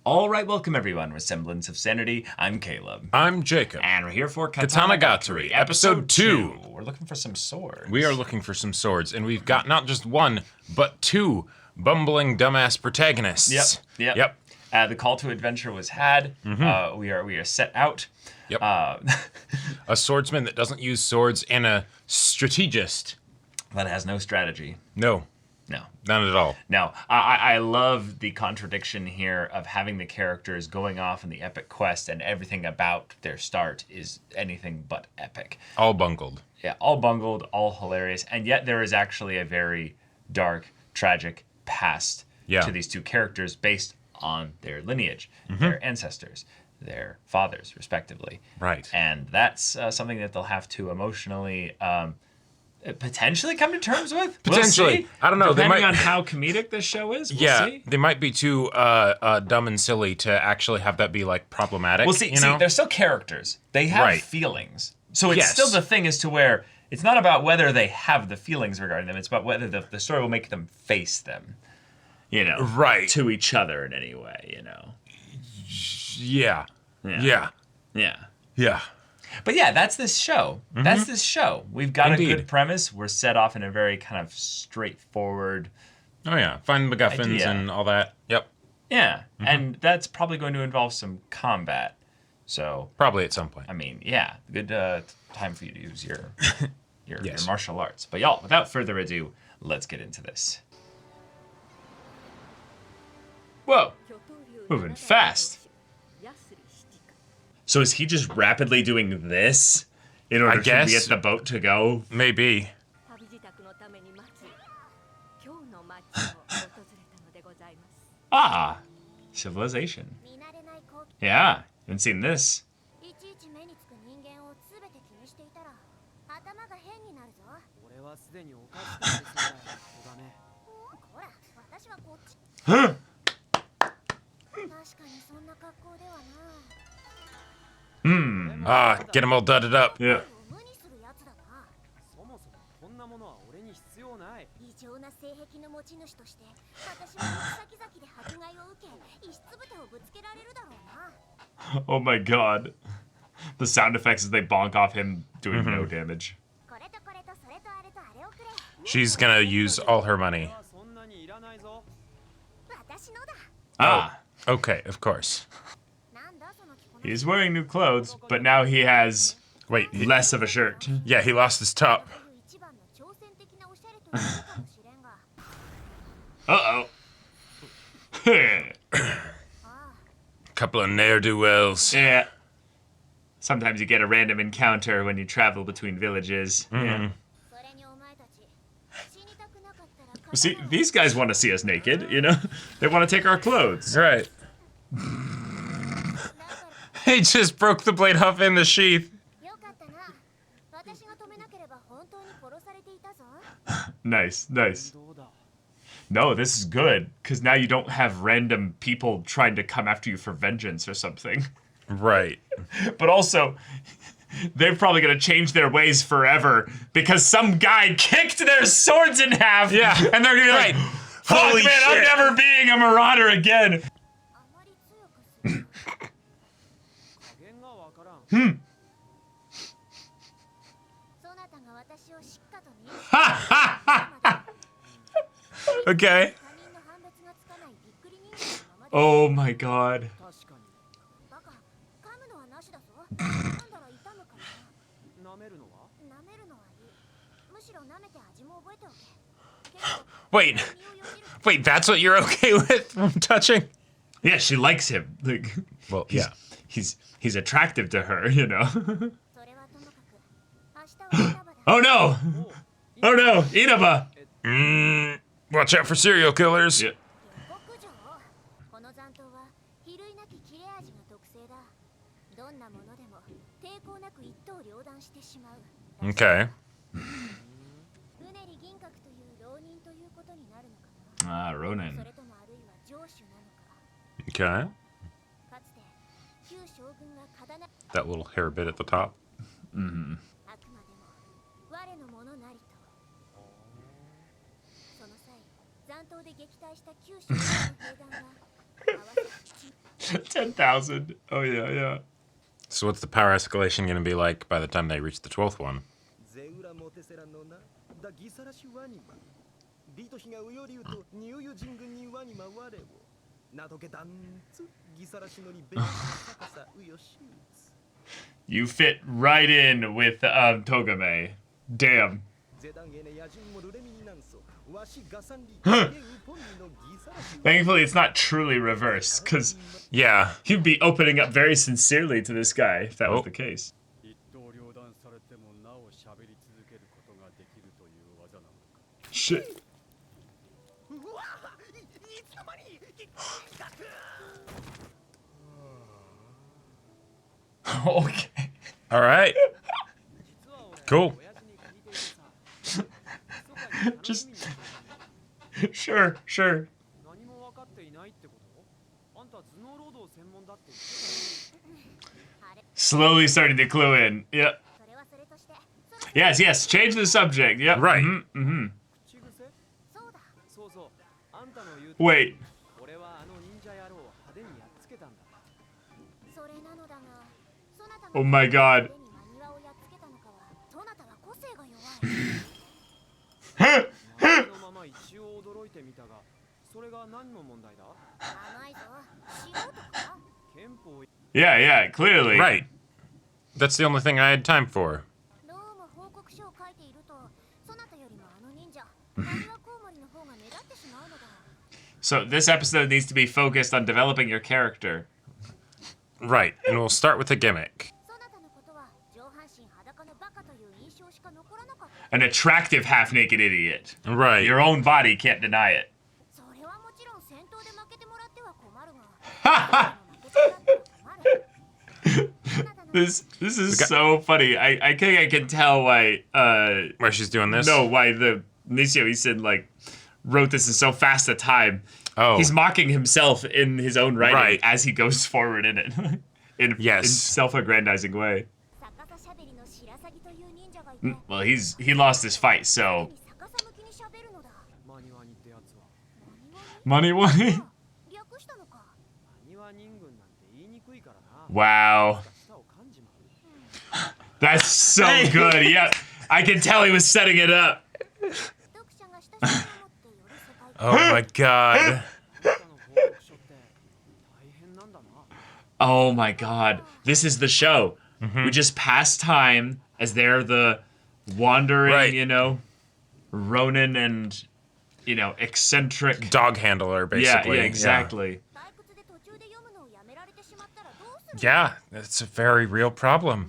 All right, welcome everyone with Semblance of Sanity. I'm Caleb. I'm Jacob. And we're here for Katanagatari, episode 2. We're looking for some swords. We are looking for some swords, and we've got not just one, but two bumbling dumbass protagonists. Yep. The call to adventure was had. We are set out. Yep. A swordsman that doesn't use swords and a strategist. That has no strategy. No. None at all. No. I love the contradiction here of having the characters going off on the epic quest and everything about their start is anything but epic. All bungled. Yeah, all bungled, all hilarious, and yet there is actually a very dark, tragic past to these two characters based on their lineage, their ancestors, their fathers, respectively. Right. And that's something that they'll have to emotionally potentially come to terms with. Potentially. We'll see. I don't know. Depending on how comedic this show is, we'll see. They might be too dumb and silly to actually have that be, like, problematic. Well, see, they're still characters. They have feelings. So it's still the thing as to where it's not about whether they have the feelings regarding them. It's about whether the story will make them face them, to each other in any way, Yeah. But yeah, that's this show. That's this show. We've got a good premise. We're set off in a very kind of straightforward... Oh, yeah. Find MacGuffins and all that. Yep. Yeah. And that's probably going to involve some combat. So... Probably at some point. I mean, yeah. Good time for you to use your martial arts. But y'all, without further ado, let's get into this. Whoa. Moving fast. So is he just rapidly doing this in order to get the boat to go? Maybe. Civilization. Yeah, haven't seen this. Huh? Get him all dudded up. Yeah. Oh my god. The sound effects as they bonk off him doing no damage. She's gonna use all her money. Okay, of course. He's wearing new clothes, but now he has less of a shirt. Yeah, he lost his top. Uh-oh. Couple of ne'er-do-wells. Yeah. Sometimes you get a random encounter when you travel between villages. Yeah. See, these guys want to see us naked, They want to take our clothes. Right. He just broke the blade off in the sheath. Nice. No, this is good, because now you don't have random people trying to come after you for vengeance or something. Right. But also, they're probably going to change their ways forever, because some guy kicked their swords in half, and they're going to be like, fuck, Holy man, shit. I'm never being a marauder again. Okay. Oh my god. Wait, that's what you're okay with from touching? Yeah, she likes him. Like, well, he's attractive to her, Oh no! Oh no, Inaba! Watch out for serial killers. Yeah. Okay. Ronin. Okay. That little hair bit at the top. Mm-hmm. 10,000. Oh, yeah, yeah. So what's the power escalation going to be like by the time they reach the 12th one? You fit right in with Togame. Damn. Thankfully, it's not truly reverse, because Yeah. he'd be opening up very sincerely to this guy if that was the case. Shit. Okay. All right. Cool. Just sure. Slowly starting to clue in. Yep. Yes. Change the subject. Yep. Right. Wait. Oh my god. Yeah, clearly. Right. That's the only thing I had time for. So this episode needs to be focused on developing your character. Right, and we'll start with a gimmick. An attractive half-naked idiot. Right. Your own body can't deny it. This is so funny. I think I can tell why Why she's doing this? No, why the Nishio Isin like wrote this in so fast a time. Oh. He's mocking himself in his own writing Right. as he goes forward in it. in self-aggrandizing way. Well, he lost his fight, so Money. Wow. That's so good. Yep. I can tell he was setting it up. Oh my god. Oh my god. This is the show. We just pass time as they're the wandering, Ronin and, eccentric Dog handler, basically. Yeah, exactly. Yeah, that's a very real problem.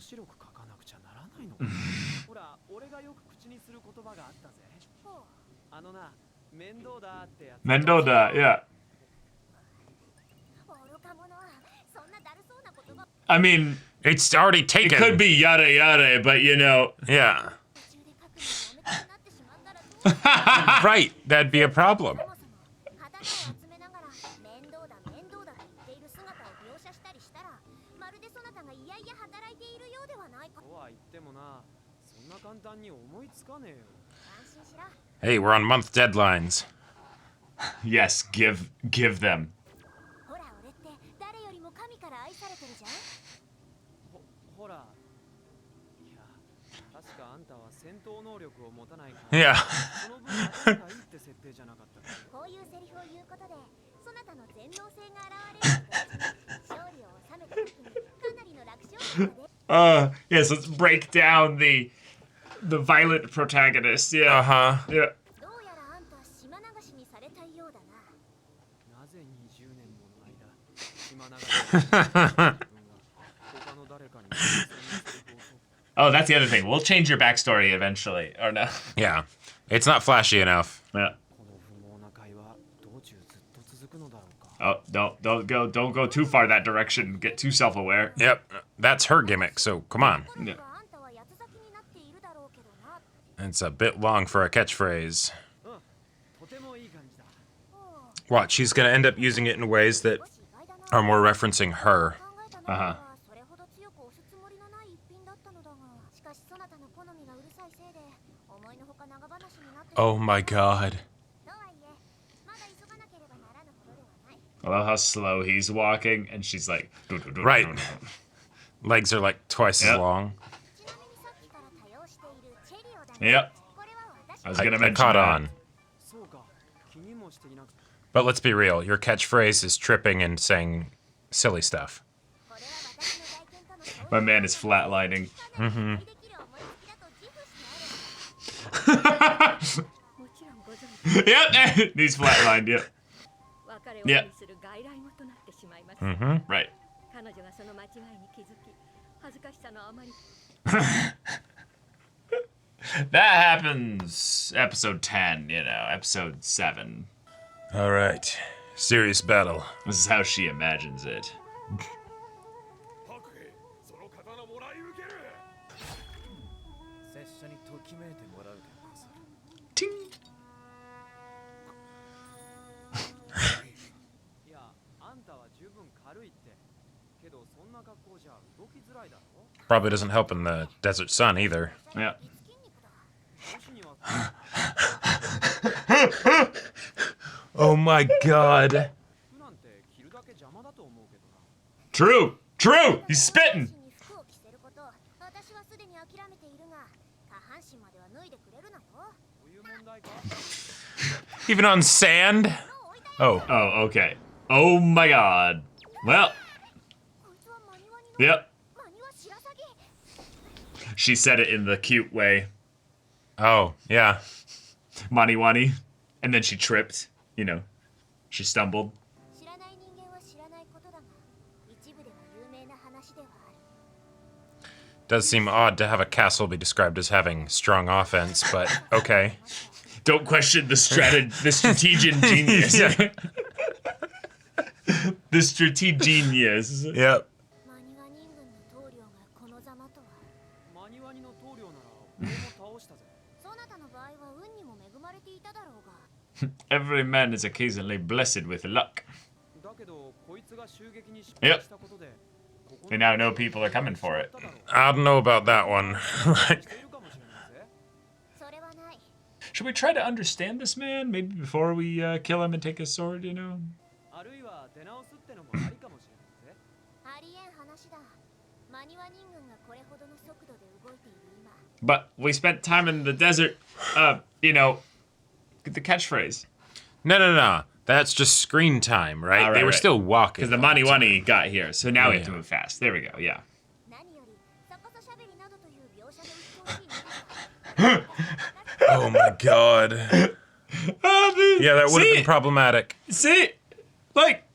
Mendoda, yeah. I mean, it's already taken. It could be yada yada, but Yeah. Right, that'd be a problem. Hey, we're on month deadlines. Yes, give them. Yeah. Yes, let's break down the violent protagonist. Yeah. Uh-huh. Yeah. Oh, that's the other thing. We'll change your backstory eventually, or no? Yeah. It's not flashy enough. Yeah. Oh, don't go too far that direction. Get too self-aware. Yep. That's her gimmick, so come on. Yeah. It's a bit long for a catchphrase. Watch, she's gonna end up using it in ways that are more referencing her. Uh-huh. Oh my god. I love how slow he's walking, and she's like... Right. Legs are like twice as long. Yep. I was gonna mention caught that. on. But let's be real. Your catchphrase is tripping and saying silly stuff. My man is flatlining. Mm-hmm. Yep, he's flatlined, yep. Yep. Mm-hmm. Right. That happens episode 10, you know, episode 7. All right. Serious battle. This is how she imagines it. Ting. Probably doesn't help in the desert sun either. Yeah. Oh my god. True! True! He's spitting! Even on sand? Oh. Oh, okay. Oh my god. Well. Yep. She said it in the cute way. Oh, yeah. Mani wani. And then she tripped. You know. She stumbled. Does seem odd to have a castle be described as having strong offense, but okay. Don't question the strategian genius. Yeah. The strategenius. Yep. Every man is occasionally blessed with luck. Yep. We now know people are coming for it. I don't know about that one. Should we try to understand this man? Maybe before we kill him and take his sword, you know? But we spent time in the desert, you know, the catchphrase. No. That's just screen time, right? Right, they were right. still walking. Because the Mani Wani got here, so now we have to move fast. There we go, yeah. Oh my god. Yeah, that would have been problematic. See? Like...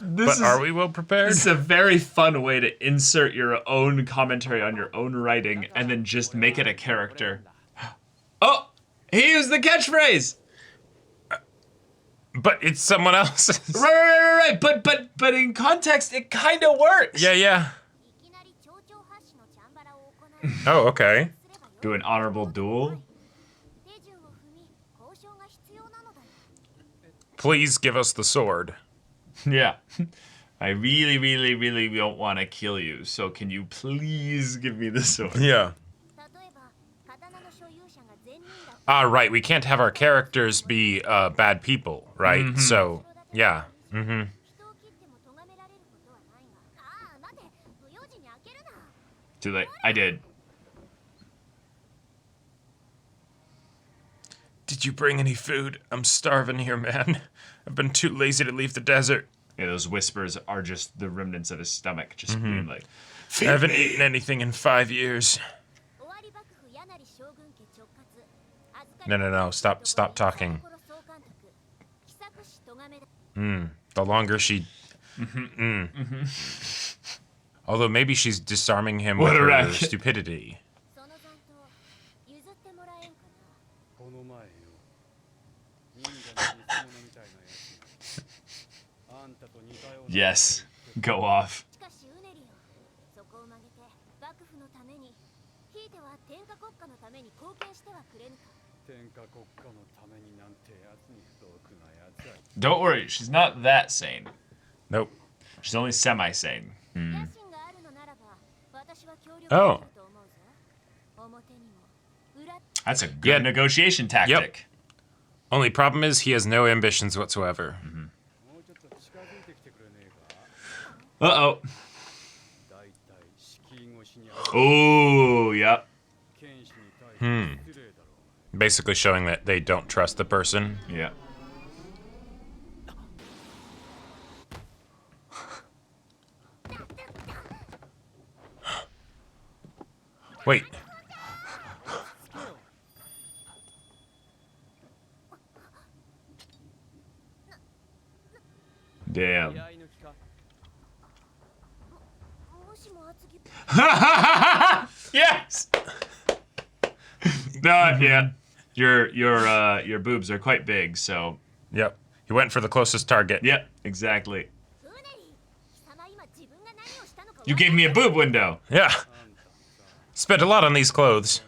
But are we well prepared? This is a very fun way to insert your own commentary on your own writing and then just make it a character. Oh! He used the catchphrase! But it's someone else's. Right. But in context, it kind of works. Yeah. Oh, okay. Do an honorable duel. Please give us the sword. Yeah. I really don't want to kill you, so can you please give me the sword? Yeah. Right. We can't have our characters be bad people, right? Mm-hmm. So, yeah. Mm-hmm. Too late. I did. Did you bring any food? I'm starving here, man. I've been too lazy to leave the desert. Yeah, those whispers are just the remnants of his stomach, just being like, I haven't eaten anything in 5 years. No. Stop talking. The longer she... Although maybe she's disarming him with her stupidity. Yes. Go off. Don't worry, she's not that sane. Nope. She's only semi-sane. That's a good negotiation tactic. Yep. Only problem is he has no ambitions whatsoever. Uh-oh. Oh, yep. Basically showing that they don't trust the person. Yeah. Wait. Damn. Yes. No, yeah. Your boobs are quite big, so. Yep. He went for the closest target. Yep, exactly. You gave me a boob window. Yeah. Spent a lot on these clothes.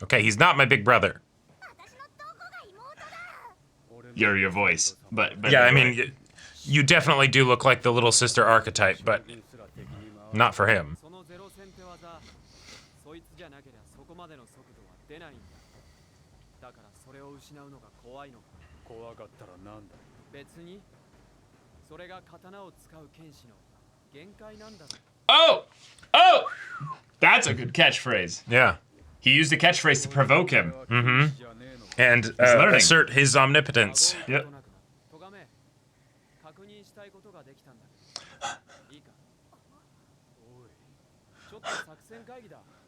Okay, he's not my big brother. Your voice, but yeah, I mean, you definitely do look like the little sister archetype, but not for him. Oh! Oh! That's a good catchphrase. Yeah. He used the catchphrase to provoke him. Mm-hmm. And assert his omnipotence. Yep.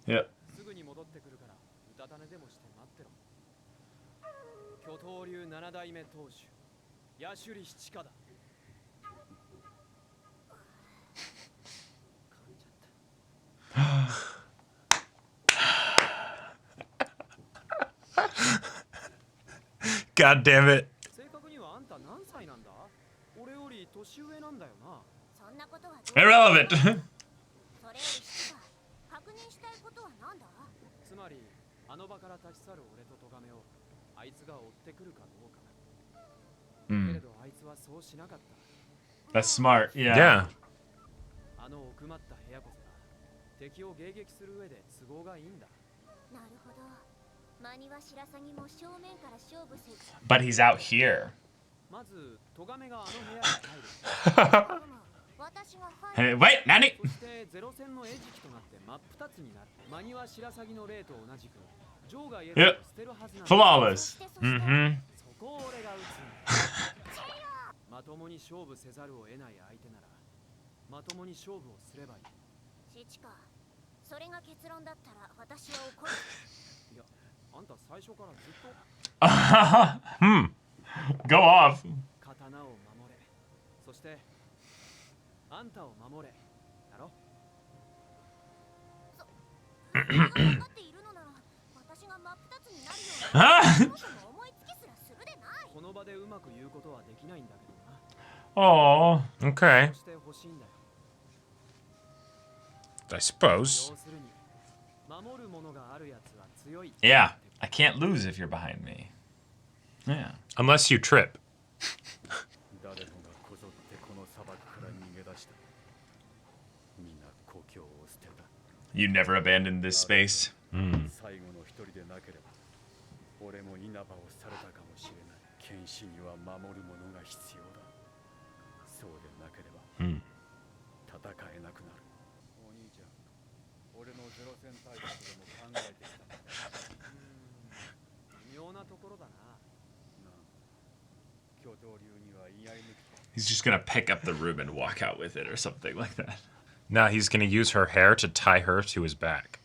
Yep. God damn it. Irrelevant. That's smart, yeah. Yeah. But he's out here. Hey, wait, Nani? Yep. Flawless. Mm-hmm. Go off. Oh, okay. I suppose. Yeah, I can't lose if you're behind me. Yeah. Unless you trip. You never abandoned this space. Mm. Hmm. He's just gonna pick up the room and walk out with it or something like that. Now he's gonna use her hair to tie her to his back.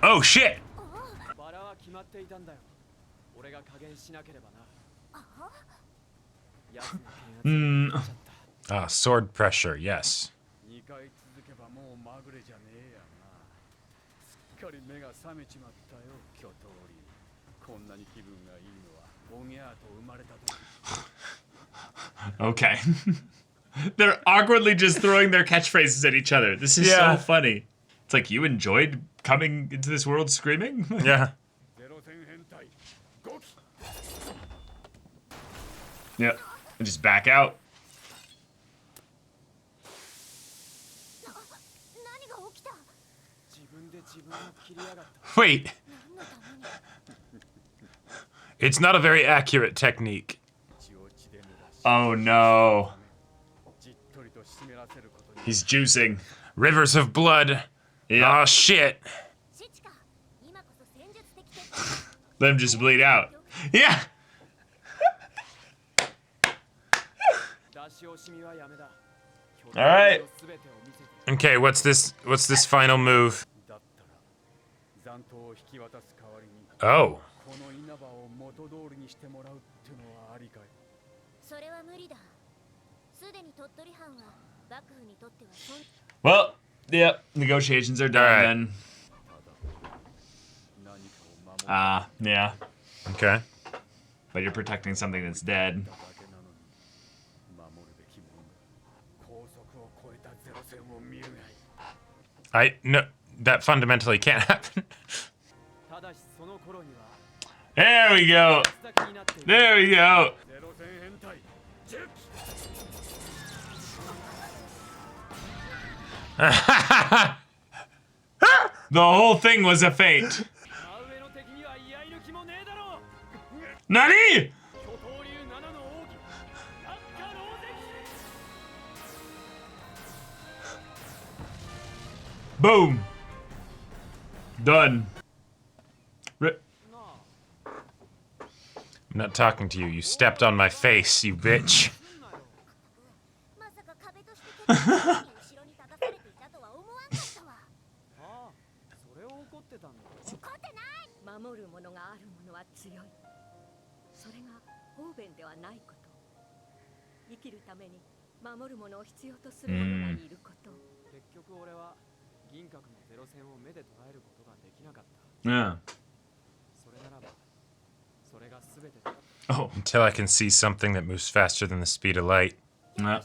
Oh shit! Ah, sword pressure, yes. Okay. They're awkwardly just throwing their catchphrases at each other. This is so funny. It's like, you enjoyed coming into this world screaming? Yeah. Yeah. And just back out. Wait. It's not a very accurate technique. Oh no. He's juicing. Rivers of blood. Yeah. Oh shit. Let him just bleed out. Yeah. All right. Okay, what's this final move? Oh. Well, yep, negotiations are done All right. then. Yeah. Okay. But you're protecting something that's dead. No, that fundamentally can't happen. There we go. There we go. The whole thing was a feint. Nani? Boom. Done. I'm not talking to you. You stepped on my face, you bitch. Yeah. Oh. Until I can see something that moves faster than the speed of light. Yeah.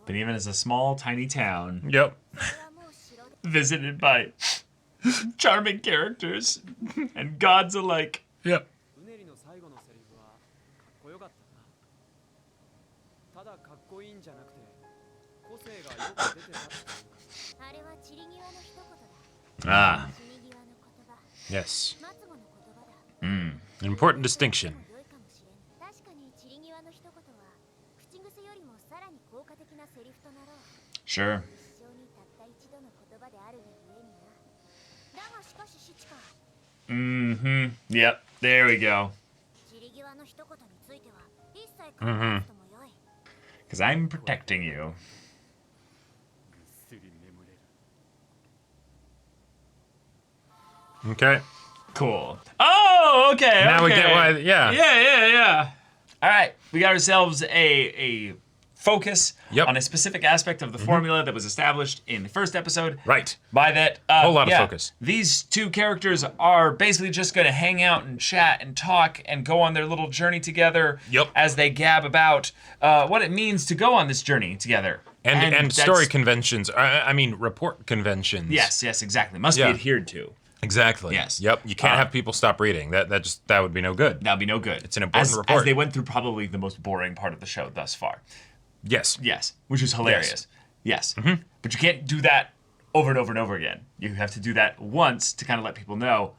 But even as a small, tiny town, Yep. visited by charming characters and gods alike. Yep. Ah. Yes. An important distinction. Sure. Mm-hmm. Yep. There we go. Mm-hmm. Because I'm protecting you. Okay. Cool. Oh, okay. Now we okay. get why. Yeah. Yeah. All right. We got ourselves a focus Yep. on a specific aspect of the formula that was established in the first episode. Right. By that, Whole lot of focus. These two characters are basically just going to hang out and chat and talk and go on their little journey together. Yep. As they gab about what it means to go on this journey together. And story conventions. I mean, report conventions. Yes, exactly. Must be adhered to. Exactly. Yes. Yep. You can't have people stop reading. That would be no good. That'd be no good. It's an important report. As they went through probably the most boring part of the show thus far. Yes. Yes, which is hilarious. Yes. Mm-hmm. But you can't do that over and over and over again. You have to do that once to kind of let people know,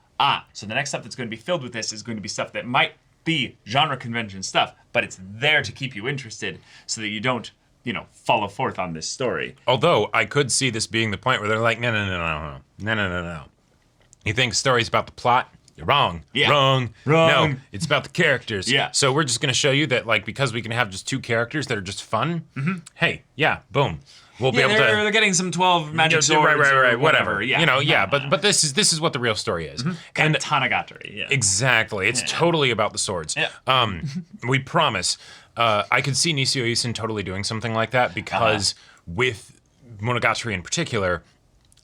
so the next stuff that's going to be filled with this is going to be stuff that might be genre convention stuff, but it's there to keep you interested so that you don't, follow forth on this story. Although I could see this being the point where they're like, no. You think the story's about the plot? You're wrong. Yeah. Wrong. Wrong. No, it's about the characters. Yeah. So we're just going to show you that, because we can have just two characters that are just fun, hey, yeah, boom. We'll be able to... They're getting some 12 magic swords Right, or whatever. Yeah. But this is what the real story is. And Katanagatari, yeah. exactly. It's totally about the swords. Yeah. We promise. I could see Nishio Isin totally doing something like that because with Monogatari in particular...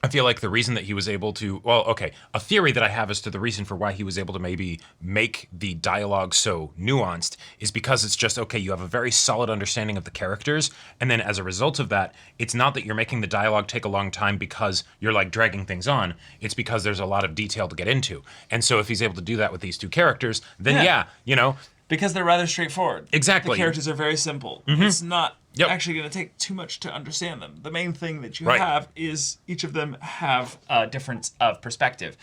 I feel like the reason that he was able to, well, okay, a theory that I have as to the reason for why he was able to maybe make the dialogue so nuanced is because it's just, okay, you have a very solid understanding of the characters, and then as a result of that, it's not that you're making the dialogue take a long time because you're like dragging things on, it's because there's a lot of detail to get into. And so if he's able to do that with these two characters, then yeah you know. Because they're rather straightforward. Exactly. The characters are very simple. It's not actually going to take too much to understand them. The main thing that you have is each of them have a difference of perspective.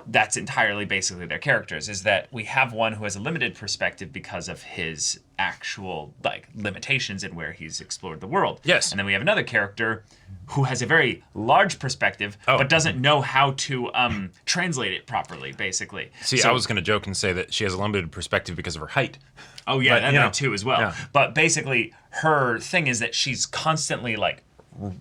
That's entirely basically their characters, is that we have one who has a limited perspective because of his actual like limitations in where he's explored the world. Yes. And then we have another character who has a very large perspective but doesn't know how to translate it properly, basically. See, I was going to joke and say that she has a limited perspective because of her height. Oh yeah, but, and that too as well. Yeah. But basically her thing is that she's constantly like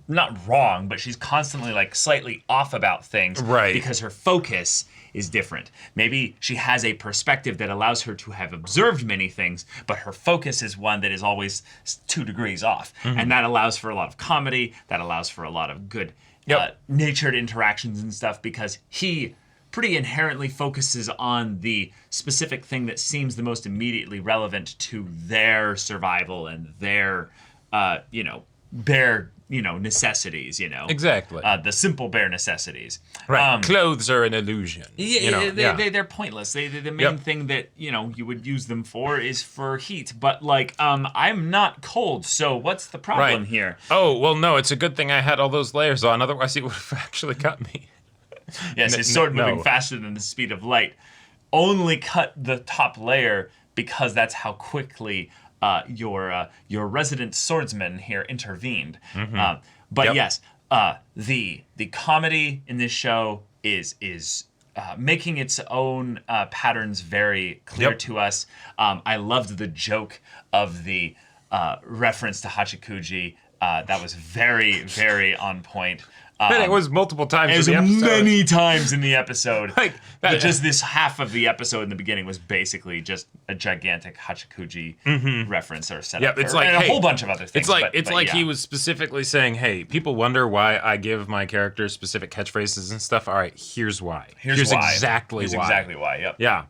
not wrong, but she's constantly like slightly off about things because her focus is different. Maybe she has a perspective that allows her to have observed many things, but her focus is one that is always 2 degrees off. And that allows for a lot of comedy, that allows for a lot of good natured interactions and stuff, because he pretty inherently focuses on the specific thing that seems the most immediately relevant to their survival and their bare necessities, Exactly. The simple bare necessities. Right. Clothes are an illusion. They're pointless. The main thing that, you would use them for is for heat. But, I'm not cold, so what's the problem here? Oh, well, no, it's a good thing I had all those layers on. Otherwise, he would have actually cut me. Yes, his sword moving faster than the speed of light only cut the top layer because that's how quickly your resident swordsman here intervened. But yes, the comedy in this show is making its own patterns very clear to us. I loved the joke of the reference to Hachikuji. That was very, very on point. And it was multiple times in the episode. Many times in the episode. Just this half of the episode in the beginning was basically just a gigantic Hachikuji reference or setup. It's like, and a whole bunch of other things. It's like he was specifically saying, hey, people wonder why I give my characters specific catchphrases and stuff. All right, here's why. Here's why. Exactly why. Yep. Yeah.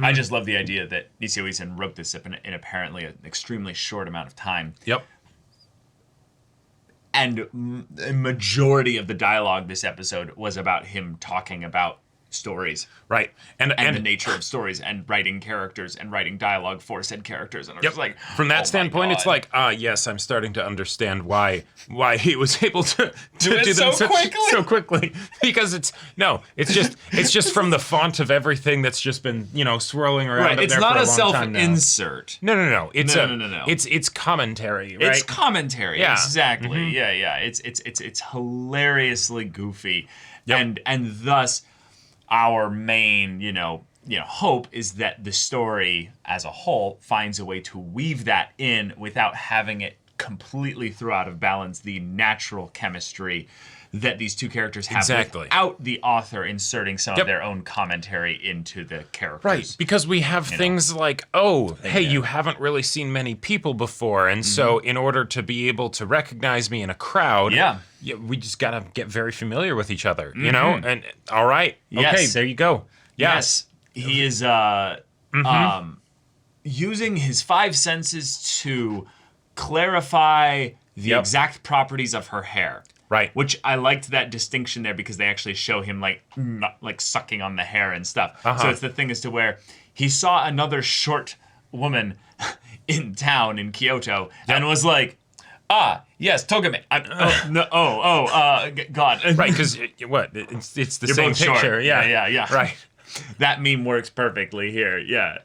I just love the idea that Nisio Isin wrote this in apparently an extremely short amount of time. Yep. And a majority of the dialogue this episode was about him talking about stories. Right. And the nature of stories and writing characters and writing dialogue for said characters. And I was just like, from that standpoint, it's like, yes, I'm starting to understand why he was able to do them so quickly. Because it's just from the font of everything that's just been, swirling around. Right. It's not a self-insert. No. No. It's commentary, right? It's commentary. Yeah. Exactly. Yeah. It's hilariously goofy. And thus our main, hope is that the story as a whole finds a way to weave that in without having it completely throw out of balance the natural chemistry that these two characters have without the author inserting some of their own commentary into the characters. Right, because we have things like, you haven't really seen many people before, and so in order to be able to recognize me in a crowd, we just gotta get very familiar with each other, you know? And all right, okay, there you go. Yeah. Yes, he is using his 5 senses to clarify the exact properties of her hair. Right. Which I liked that distinction there because they actually show him like sucking on the hair and stuff. So it's the thing as to where he saw another short woman in town in Kyoto and was like, yes, Togame. God. Right, because it's the same picture. Short. Yeah. Right. That meme works perfectly here. Yeah.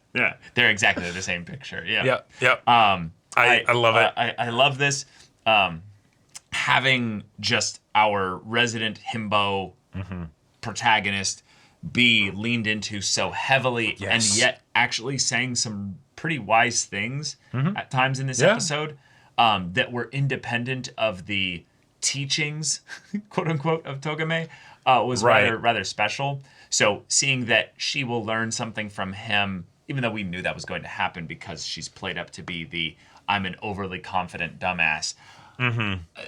They're exactly the same picture. Yeah. Yep. I love it. I love this. Having just our resident himbo protagonist be leaned into so heavily and yet actually saying some pretty wise things at times in this episode that were independent of the teachings, quote unquote, of Togame was rather special. So seeing that she will learn something from him, even though we knew that was going to happen because she's played up to be I'm an overly confident dumbass.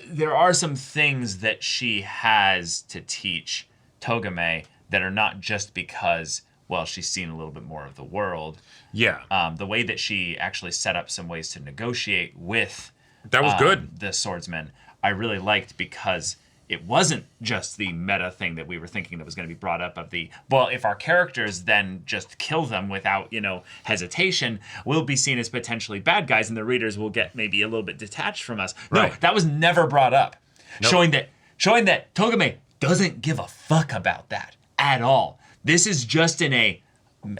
there are some things that she has to teach Togame that are not just because, well, she's seen a little bit more of the world. Yeah. The way that she actually set up some ways to negotiate with That was good. the swordsman, I really liked, because it wasn't just the meta thing that we were thinking that was going to be brought up of the, well, if our characters then just kill them without, hesitation, we'll be seen as potentially bad guys and the readers will get maybe a little bit detached from us. Right. No, that was never brought up. Nope. Showing that Togame doesn't give a fuck about that at all. This is just in a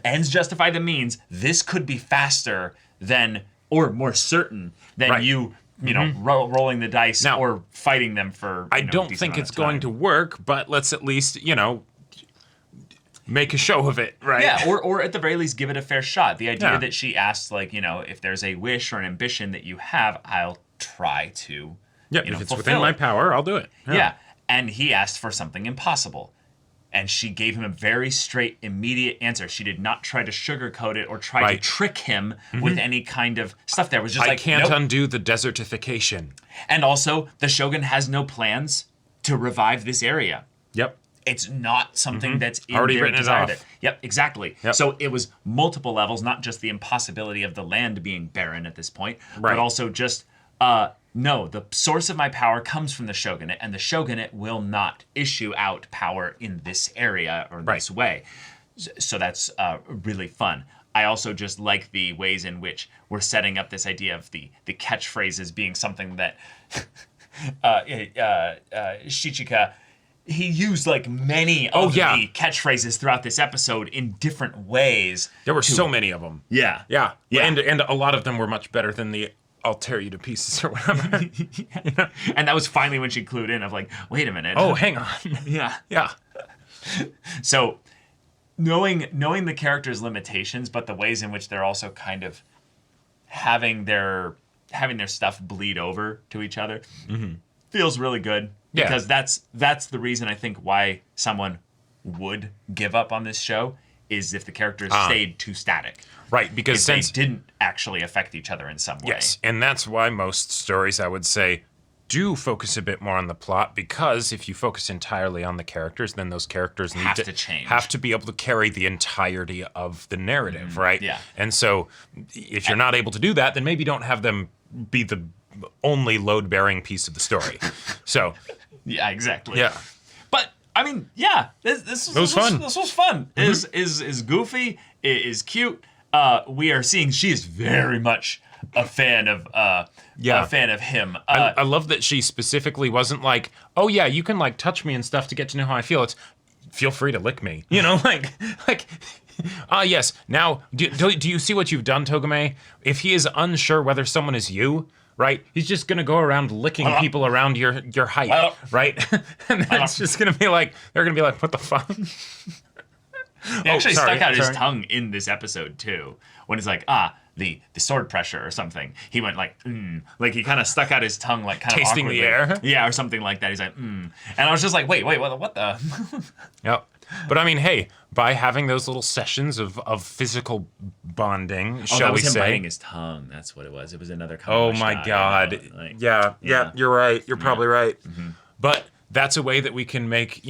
ends justify the means. This could be faster than, or more certain than Right. you rolling the dice Now, or fighting them for. I don't think it's going to work, but let's at least, make a show of it, right? Yeah, or at the very least, give it a fair shot. The idea Yeah. that she asked, if there's a wish or an ambition that you have, I'll try to. Yeah, if it's fulfill within my it. power, I'll do it. Yeah, and he asked for something impossible. And she gave him a very straight, immediate answer. She did not try to sugarcoat it or try to Right. trick him with any kind of stuff. There was just I like, can't nope. undo the desertification. And also, the Shogun has no plans to revive this area. Yep. It's not something that's in Already their written it desire. off. Yep, exactly. Yep. So it was multiple levels, not just the impossibility of the land being barren at this point, Right. but also just, no, the source of my power comes from the shogunate, and the shogunate will not issue out power in this area or this way. So that's really fun. I also just like the ways in which we're setting up this idea of the catchphrases being something that Shichika, he used like many of the catchphrases throughout this episode in different ways. There were so many of them. Yeah. Yeah. Yeah. And a lot of them were much better than the I'll tear you to pieces or whatever. And that was finally when she clued in of like, wait a minute. Oh, hang on. Yeah. Yeah. So knowing the characters' limitations, but the ways in which they're also kind of having their stuff bleed over to each other feels really good. Yeah. Because that's the reason I think why someone would give up on this show is if the characters stayed too static. Right, because If they didn't actually affect each other in some way. Yes, and that's why most stories, I would say, do focus a bit more on the plot, because if you focus entirely on the characters, then those characters Have to change. have to be able to carry the entirety of the narrative, right? yeah. And so if you're not able to do that, then maybe don't have them be the only load-bearing piece of the story. So, Yeah, exactly. yeah. But I mean, yeah, this was fun. This was fun. Is goofy. Is cute. We are seeing she is very much a fan of him. I love that she specifically wasn't like, oh yeah, you can like touch me and stuff to get to know how I feel. It's feel free to lick me, yes. Now, do you see what you've done, Togame? If he is unsure whether someone is you, right, he's just gonna go around licking people around your height, right? And that's just gonna be like, they're gonna be like, what the fuck? He actually stuck out his tongue in this episode too, when it's like, the sword pressure or something. He went like, like he kind of stuck out his tongue, like kind of tasting the air, yeah, or something like that. He's like, and I was just like, wait, what the? Yep. But I mean, hey, by having those little sessions of physical bonding, shall we him say? biting his tongue. That's what it was. It was another. Oh my God! Yeah, you're right. You're probably right. But that's a way that we can make,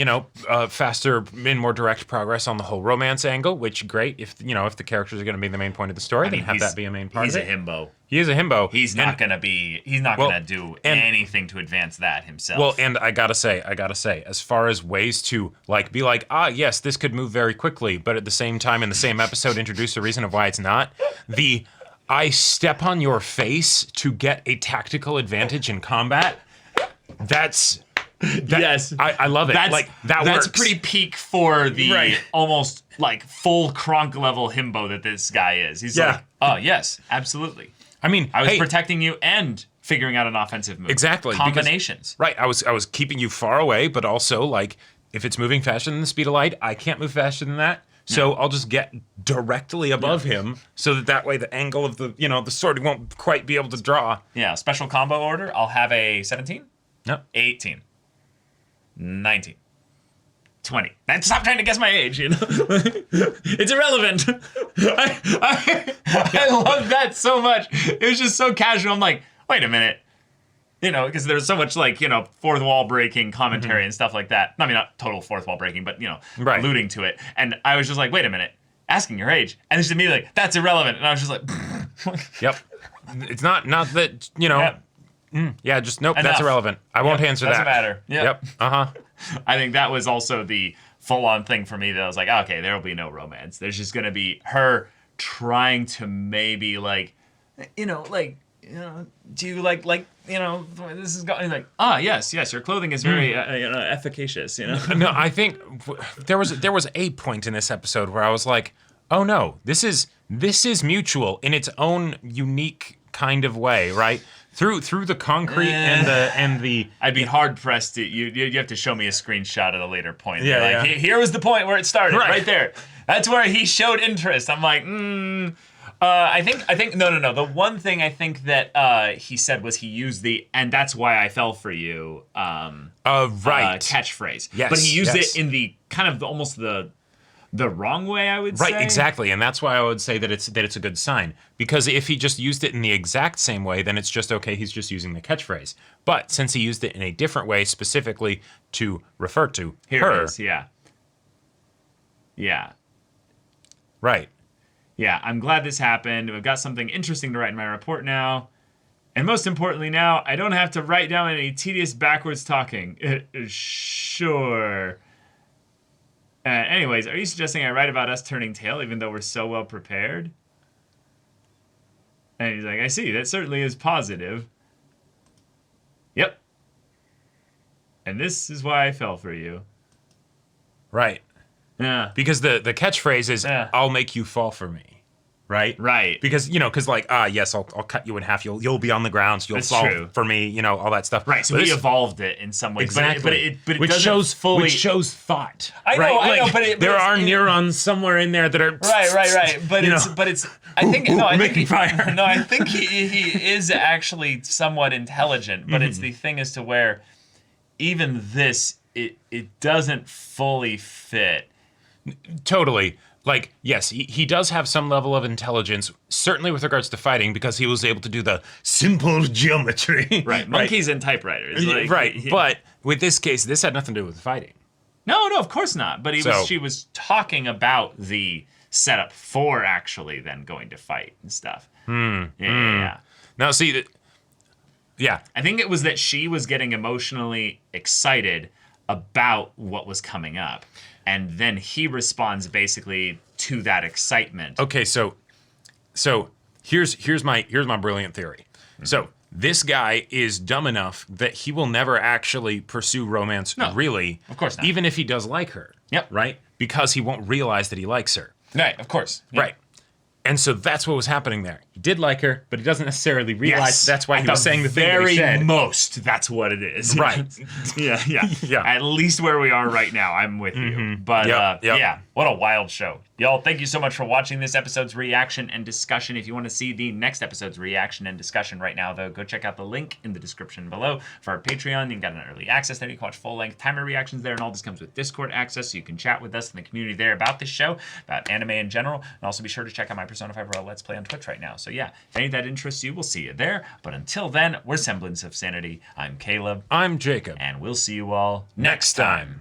faster and more direct progress on the whole romance angle, which great. If the characters are going to be the main point of the story, then have that be a main part of it. He's a himbo. He is a himbo. He's not going to do anything to advance that himself. Well, and I gotta say, as far as ways to be like, yes, this could move very quickly, but at the same time in the same episode introduce a reason of why it's not. I step on your face to get a tactical advantage in combat. Yes, I love it. That works. That's pretty peak for the almost like full Kronk level himbo that this guy is. He's like, oh yes, absolutely. I mean, I was protecting you and figuring out an offensive move. Exactly. Combinations. I was keeping you far away, but also if it's moving faster than the speed of light, I can't move faster than that. So I'll just get directly above him, so that way the angle of the the sword won't quite be able to draw. Yeah. Special combo order. I'll have a 17. No. 18. 19. 20. And stop trying to guess my age, It's irrelevant. I love that so much. It was just so casual. I'm like, wait a minute. You know, because there's so much like, you know, fourth wall breaking commentary and stuff like that. I mean, not total fourth wall breaking, but, you know, alluding to it. And I was just like, wait a minute, asking your age. And it's immediately like, that's irrelevant. And I was just like, yep. It's not that, you know, just nope, Enough. that's irrelevant. I won't answer doesn't that. matter. Yep. Uh-huh. I think that was also the full-on thing for me that I was like, okay, there will be no romance. There's just going to be her trying to maybe like, you know, do you like, you know, this is going like, yes, your clothing is very you know, efficacious, you know. No, I think there was a point in this episode where I was like, oh no, this is mutual in its own unique kind of way, right? Through the concrete and the I'd be hard pressed to you have to show me a screenshot at a later point. Yeah, like, here was the point where it started, right there. That's where he showed interest. I'm like, I think no. The one thing I think that he said was he used the "and that's why I fell for you" catchphrase. Yes, but he used it in the kind of almost the wrong way, I would say. Right, exactly, and that's why I would say that it's a good sign. Because if he just used it in the exact same way, then it's just okay. He's just using the catchphrase. But since he used it in a different way, specifically to refer to her, it is, yeah. Right. Yeah, I'm glad this happened. We've got something interesting to write in my report now. And most importantly now, I don't have to write down any tedious backwards talking. Sure. Anyways, are you suggesting I write about us turning tail even though we're so well prepared? And he's like, I see, that certainly is positive. Yep. And this is why I fell for you. Right. Yeah. Because the catchphrase is, I'll make you fall for me. Right? Right. Because, you know, like, yes, I'll cut you in half. You'll be on the ground. So you'll fall for me, you know, all that stuff. Right. So he evolved it in some ways. Exactly. But it doesn't fully... Which shows thought. I know, but there are neurons somewhere in there that are... Right. But it's... I think... No, I think fire. No, I think he is actually somewhat intelligent, but it's the thing as to where even this, it doesn't fully fit. Totally. Like, yes, he does have some level of intelligence, certainly with regards to fighting, because he was able to do the simple geometry. Right, monkeys and typewriters. Like, right, but with this case, this had nothing to do with fighting. No, of course not. But she was talking about the setup for actually then going to fight and stuff. Yeah. Now, see, I think it was that she was getting emotionally excited about what was coming up. And then he responds basically to that excitement. Okay, so here's my brilliant theory. So this guy is dumb enough that he will never actually pursue romance, really. Of course not. Even if he does like her. Yep. Right? Because he won't realize that he likes her. Right, of course. Yep. Right. And so that's what was happening there. He did like her, but he doesn't necessarily realize that's why he was saying the thing that he said. Very most, that's what it is. Right. Yeah. At least where we are right now, I'm with you. But yeah, what a wild show. Y'all, thank you so much for watching this episode's reaction and discussion. If you want to see the next episode's reaction and discussion right now, though, go check out the link in the description below for our Patreon. You can get an early access there. You can watch full-length timer reactions there, and all this comes with Discord access, so you can chat with us in the community there about this show, about anime in general, and also be sure to check out my Persona 5 Royal Let's Play on Twitch right now. So yeah, if any of that interests you, we'll see you there. But until then, we're Semblance of Sanity. I'm Caleb. I'm Jacob. And we'll see you all next time.